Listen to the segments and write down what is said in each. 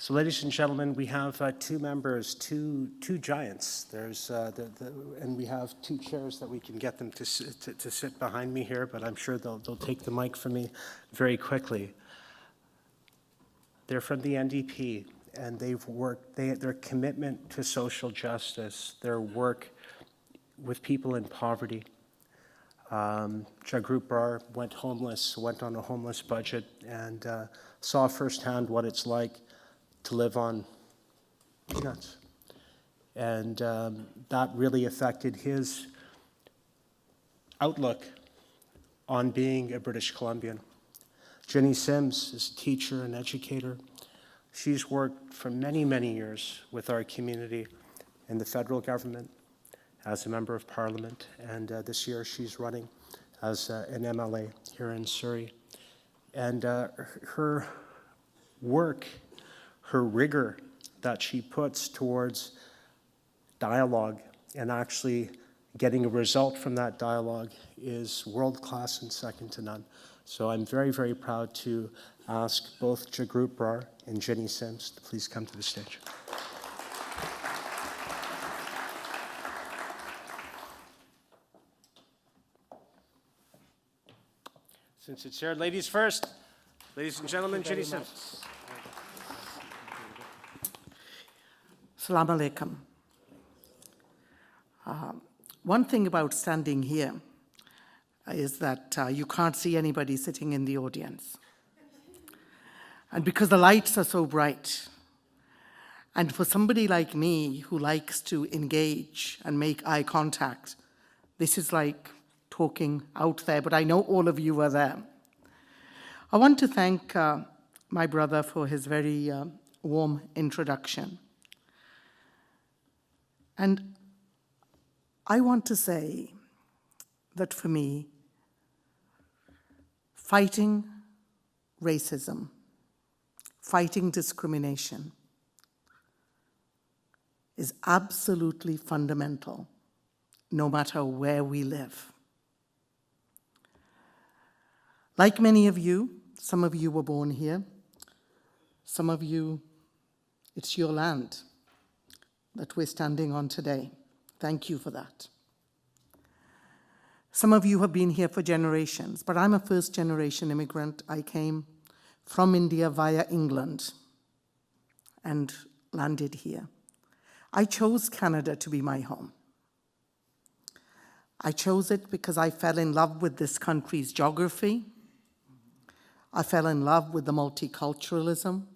So, ladies and gentlemen, we have two members, two giants. There's and we have two chairs that we can get them to sit behind me here, but I'm sure they'll take the mic from me very quickly. They're from the NDP, and they've worked. Their commitment to social justice, their work with people in poverty. Jagrup Brar went on a homeless budget, and saw firsthand what it's like to live on peanuts. And that really affected his outlook on being a British Columbian. Jenny Sims is a teacher and educator. She's worked for many, many years with our community in the federal government as a member of Parliament, and this year she's running as an MLA here in Surrey. And her work, her rigor that she puts towards dialogue and actually getting a result from that dialogue is world-class and second to none. So I'm very, very proud to ask both Jagrup Brar and Jenny Sims to please come to the stage. Since it's here, ladies first. Ladies and gentlemen, Jenny Sims. Assalamu alaikum. One thing about standing here is that you can't see anybody sitting in the audience. And because the lights are so bright, and for somebody like me who likes to engage and make eye contact, this is like talking out there, but I know all of you are there. I want to thank my brother for his very warm introduction. And I want to say that for me, fighting racism, fighting discrimination is absolutely fundamental, no matter where we live. Like many of you, some of you were born here, some of you, it's your land that we're standing on today. Thank you for that. Some of you have been here for generations, but I'm a first-generation immigrant. I came from India via England and landed here. I chose Canada to be my home. I chose it because I fell in love with this country's geography. I fell in love with the multiculturalism.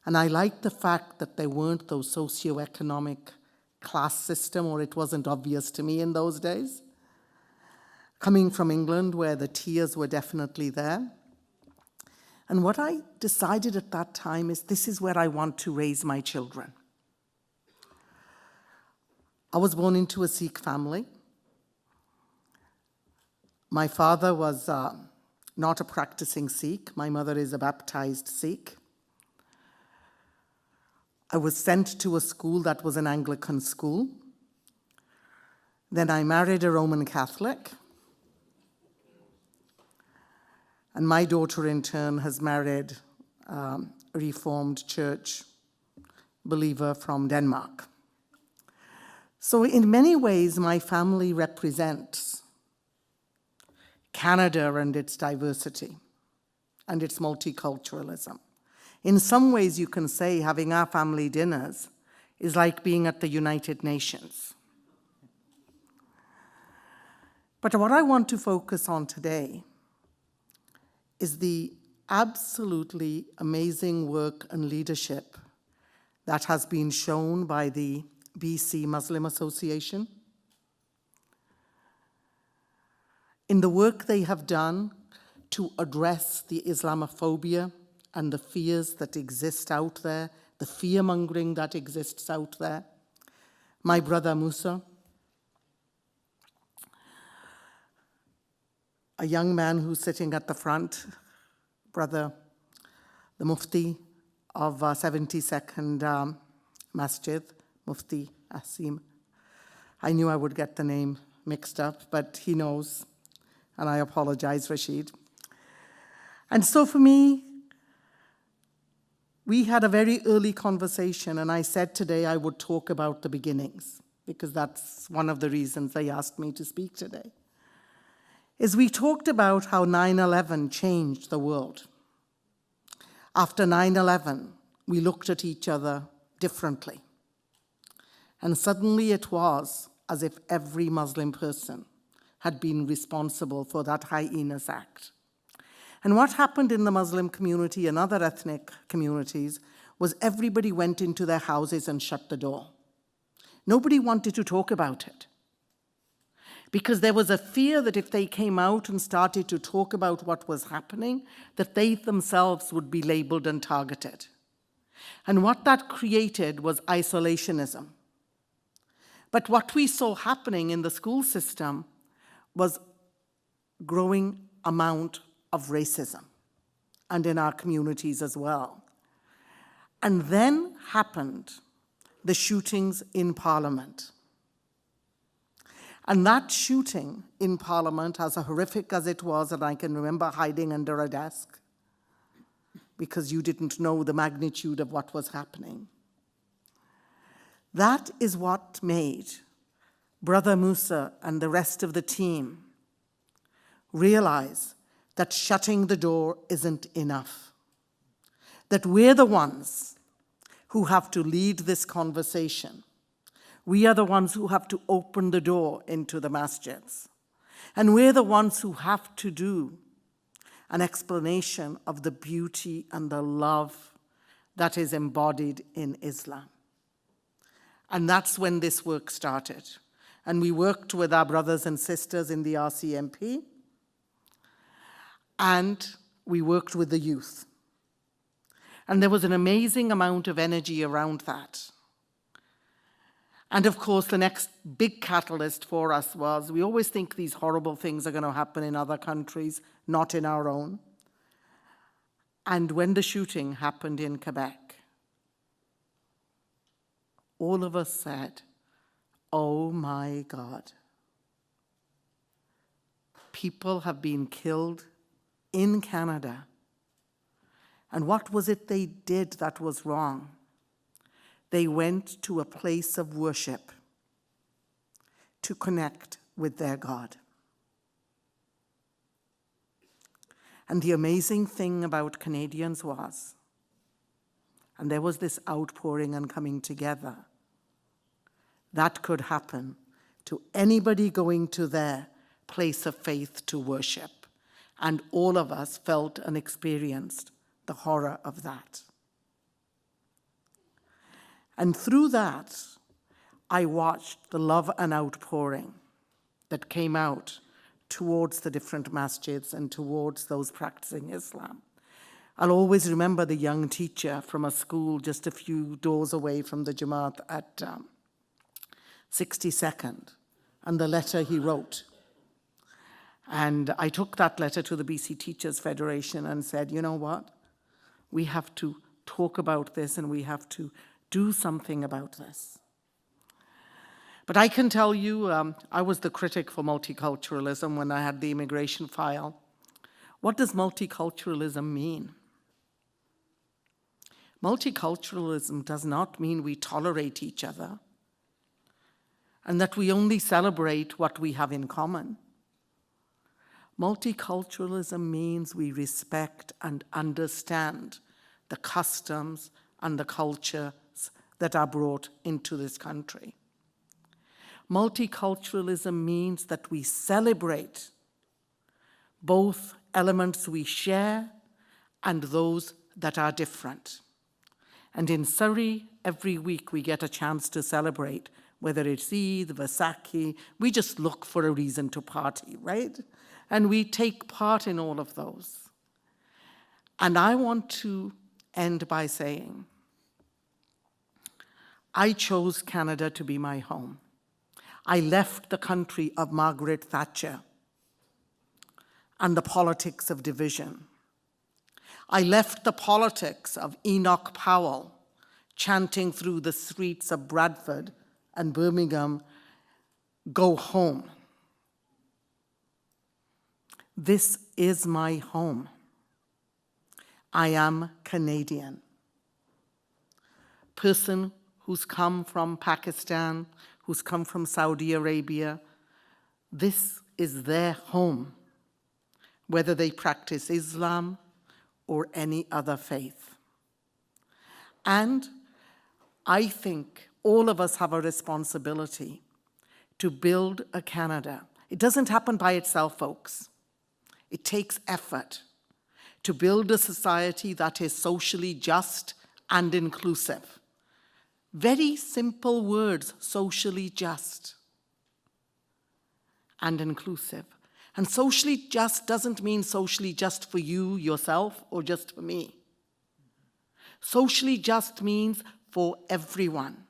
And I liked the fact that there weren't those socioeconomic class system, or it wasn't obvious to me in those days. Coming from England, where the tiers were definitely there. And what I decided at that time is this is where I want to raise my children. I was born into a Sikh family. My father was not a practicing Sikh. My mother is a baptized Sikh. I was sent to a school that was an Anglican school. Then I married a Roman Catholic. And my daughter, in turn, has married a Reformed Church believer from Denmark. So in many ways, my family represents Canada and its diversity and its multiculturalism. In some ways, you can say having our family dinners is like being at the United Nations. But what I want to focus on today is the absolutely amazing work and leadership that has been shown by the BC Muslim Association in the work they have done to address the Islamophobia and the fears that exist out there, the fear-mongering that exists out there. My brother Musa, a young man who's sitting at the front, brother, the Mufti of 72nd Masjid, Mufti Asim. I knew I would get the name mixed up, but he knows, and I apologize, Rashid. And so for me, we had a very early conversation, and I said today I would talk about the beginnings, because that's one of the reasons they asked me to speak today, is we talked about how 9/11 changed the world. After 9/11, we looked at each other differently. And suddenly it was as if every Muslim person had been responsible for that heinous act. And what happened in the Muslim community and other ethnic communities was everybody went into their houses and shut the door. Nobody wanted to talk about it, because there was a fear that if they came out and started to talk about what was happening, that they themselves would be labeled and targeted. And what that created was isolationism. But what we saw happening in the school system was growing amount of racism, and in our communities as well. And then happened the shootings in Parliament. And that shooting in Parliament, as horrific as it was, and I can remember hiding under a desk because you didn't know the magnitude of what was happening. That is what made Brother Musa and the rest of the team realize that shutting the door isn't enough, that we're the ones who have to lead this conversation. We are the ones who have to open the door into the masjids. And we're the ones who have to do an explanation of the beauty and the love that is embodied in Islam. And that's when this work started. And we worked with our brothers and sisters in the RCMP, and we worked with the youth. And there was an amazing amount of energy around that. And of course, the next big catalyst for us was, we always think these horrible things are going to happen in other countries, not in our own. And when the shooting happened in Quebec, all of us said, oh my God. People have been killed in Canada. And what was it they did that was wrong? They went to a place of worship to connect with their God. And the amazing thing about Canadians was, and there was this outpouring and coming together, that could happen to anybody going to their place of faith to worship. And all of us felt and experienced the horror of that. And through that, I watched the love and outpouring that came out towards the different masjids and towards those practicing Islam. I'll always remember the young teacher from a school just a few doors away from the Jamaat at 62nd, and the letter he wrote. And I took that letter to the BC Teachers Federation and said, you know what? We have to talk about this and we have to do something about this. But I can tell you, I was the critic for multiculturalism when I had the immigration file. What does multiculturalism mean? Multiculturalism does not mean we tolerate each other and that we only celebrate what we have in common. Multiculturalism means we respect and understand the customs and the cultures that are brought into this country. Multiculturalism means that we celebrate both elements we share and those that are different. And in Surrey, every week we get a chance to celebrate, whether it's Eid, Vaisakhi, we just look for a reason to party, right? And we take part in all of those. And I want to end by saying, I chose Canada to be my home. I left the country of Margaret Thatcher and the politics of division. I left the politics of Enoch Powell chanting through the streets of Bradford and Birmingham, go home. This is my home. I am Canadian. person who's come from Pakistan, who's come from Saudi Arabia, this is their home, whether they practice Islam or any other faith. And I think all of us have a responsibility to build a Canada. It doesn't happen by itself, folks. It takes effort to build a society that is socially just and inclusive. Very simple words, socially just and inclusive. And socially just doesn't mean socially just for you, yourself, or just for me. Socially just means for everyone.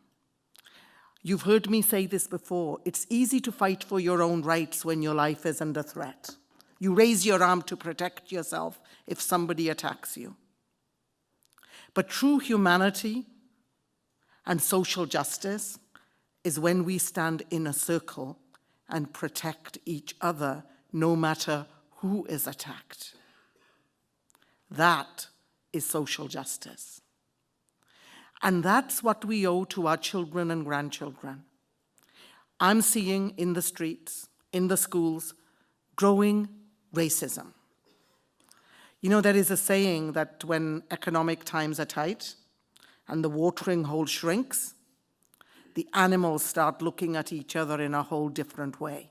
You've heard me say this before. It's easy to fight for your own rights when your life is under threat. You raise your arm to protect yourself if somebody attacks you. But true humanity and social justice is when we stand in a circle and protect each other no matter who is attacked. That is social justice. And that's what we owe to our children and grandchildren. I'm seeing in the streets, in the schools, growing racism. You know, there is a saying that when economic times are tight and the watering hole shrinks, the animals start looking at each other in a whole different way.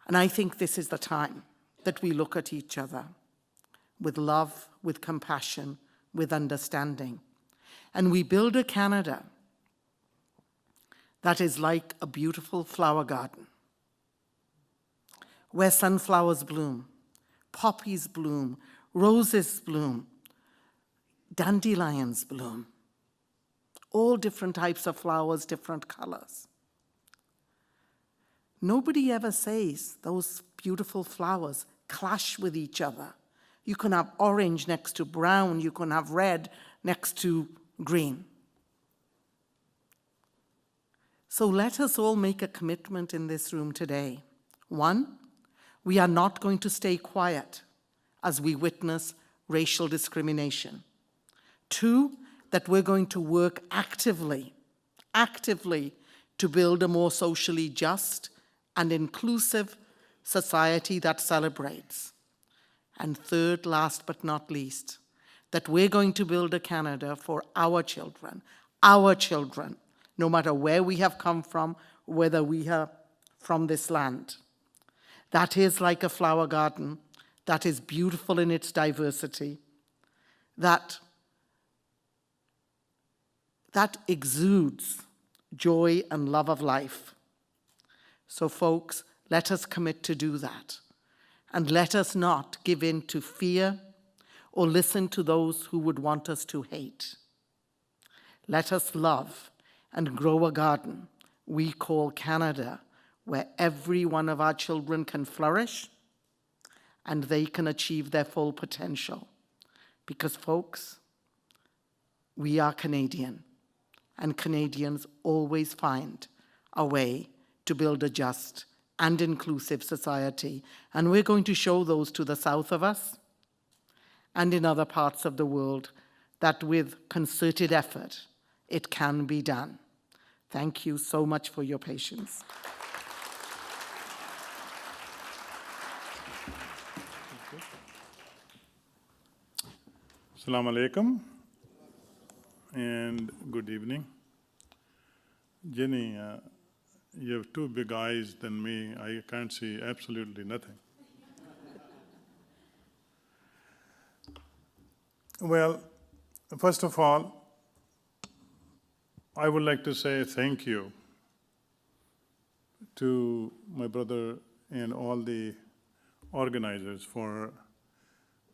And I think this is the time that we look at each other with love, with compassion, with understanding. And we build a Canada that is like a beautiful flower garden, where sunflowers bloom, poppies bloom, roses bloom, dandelions bloom, all different types of flowers, different colors. Nobody ever says those beautiful flowers clash with each other. You can have orange next to brown, you can have red next to green. So let us all make a commitment in this room today. 1, we are not going to stay quiet as we witness racial discrimination. 2, that we're going to work actively to build a more socially just and inclusive society that celebrates. And 3rd, last but not least, that we're going to build a Canada for our children, no matter where we have come from, whether we are from this land. That is like a flower garden, that is beautiful in its diversity, that exudes joy and love of life. So folks, let us commit to do that. And let us not give in to fear or listen to those who would want us to hate. Let us love and grow a garden we call Canada, where every one of our children can flourish and they can achieve their full potential. Because folks, we are Canadian, and Canadians always find a way to build a just and inclusive society. And we're going to show those to the south of us and in other parts of the world that with concerted effort, it can be done. Thank you so much for your patience. Assalamu alaikum and good evening. Jenny, you have 2 big eyes than me. I can't see absolutely nothing. Well, first of all, I would like to say thank you to my brother and all the organizers for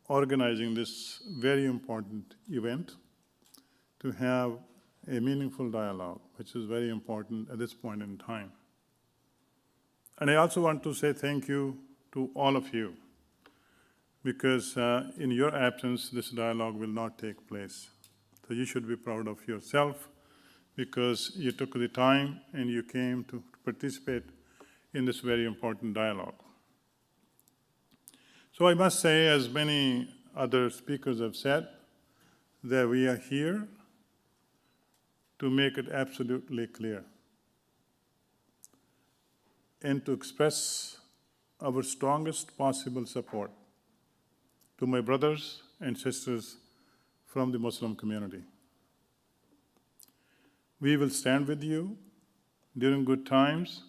organizing this very important event to have a meaningful dialogue, which is very important at this point in time. And I also want to say thank you to all of you, because in your absence, this dialogue will not take place. So you should be proud of yourself, because you took the time and you came to participate in this very important dialogue. So I must say, as many other speakers have said, that we are here to make it absolutely clear and to express our strongest possible support to my brothers and sisters from the Muslim community. We will stand with you during good times,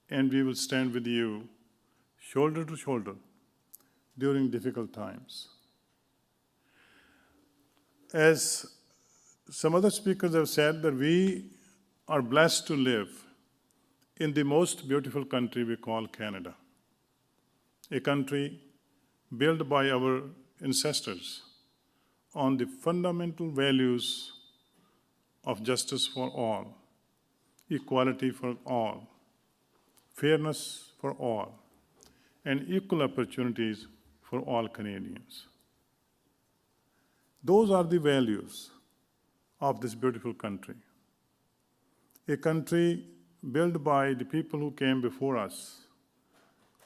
and we will stand with you shoulder to shoulder during difficult times. As some other speakers have said, that we are blessed to live in the most beautiful country we call Canada, a country built by our ancestors on the fundamental values of justice for all, equality for all, fairness for all, and equal opportunities for all Canadians. Those are the values of this beautiful country. A country built by the people who came before us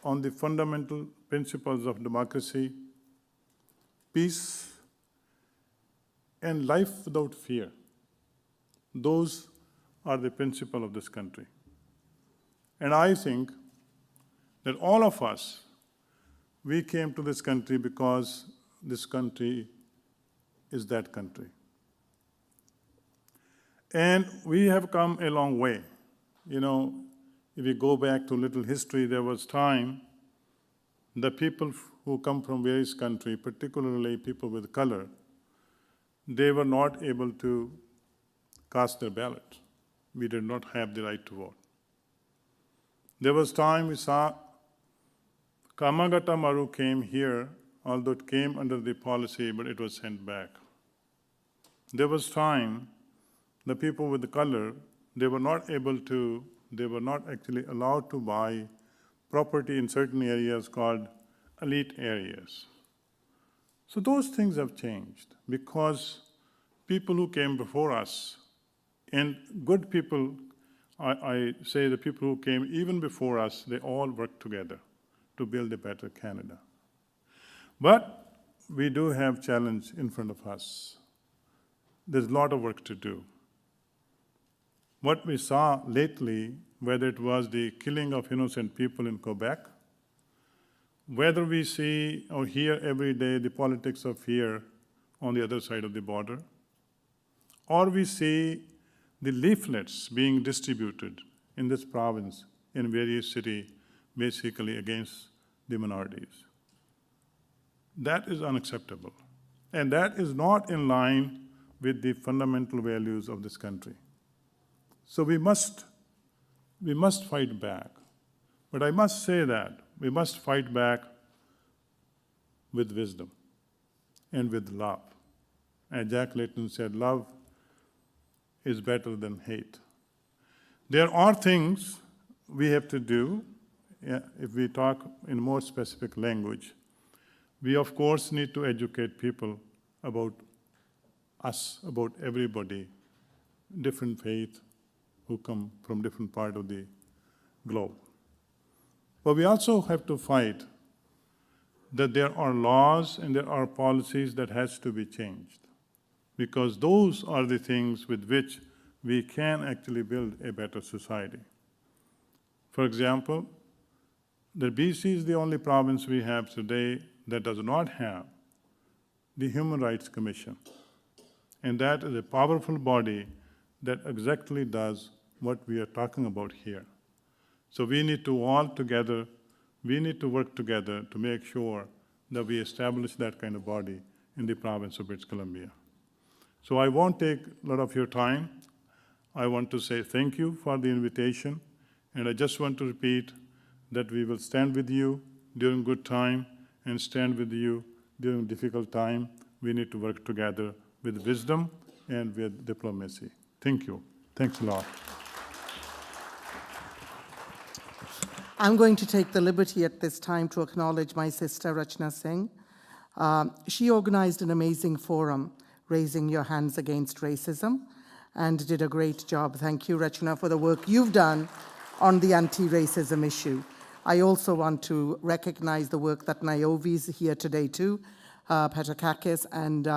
on the fundamental principles of democracy, peace, and life without fear. Those are the principles of this country. And I think that all of us, we came to this country because this country is that country. And we have come a long way. You know, if you go back to little history, there was time the people who come from various countries, particularly people with color, they were not able to cast their ballot. We did not have the right to vote. There was time we saw Kamagata Maru came here, although it came under the policy, but it was sent back. There was time the people with the color, they were not actually allowed to buy property in certain areas called elite areas. So those things have changed because people who came before us, and good people, I say the people who came even before us, they all worked together to build a better Canada. But we do have challenge in front of us. There's a lot of work to do. What we saw lately, whether it was the killing of innocent people in Quebec, whether we see or hear every day the politics of fear on the other side of the border, or we see the leaflets being distributed in this province in various cities, basically against the minorities. That is unacceptable. And that is not in line with the fundamental values of this country. So we must fight back. But I must say that we must fight back with wisdom and with love. And Jack Layton said, love is better than hate. There are things we have to do. If we talk in more specific language, we of course need to educate people about us, about everybody, different faith who come from different part of the globe. But we also have to fight that there are laws and there are policies that has to be changed, because those are the things with which we can actually build a better society. For example, the BC is the only province we have today that does not have the Human Rights Commission. And that is a powerful body that exactly does what we are talking about here. So we need to all together, we need to work together to make sure that we establish that kind of body in the province of British Columbia. So I won't take a lot of your time. I want to say thank you for the invitation, and I just want to repeat that we will stand with you during good time and stand with you during difficult time. We need to work together with wisdom and with diplomacy. Thank you. Thanks a lot. I'm going to take the liberty at this time to acknowledge my sister, Rachna Singh. She organized an amazing forum, Raising Your Hands Against Racism, and did a great job. Thank you, Rachna, for the work you've done on the anti-racism issue. I also want to recognize the work that Niobe is here today too, Petrakakis, and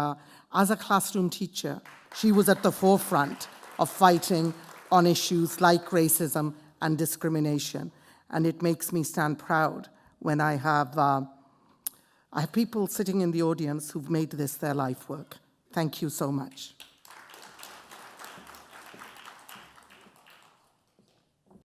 as a classroom teacher, she was at the forefront of fighting on issues like racism and discrimination. And it makes me stand proud when I have people sitting in the audience who've made this their life work. Thank you so much.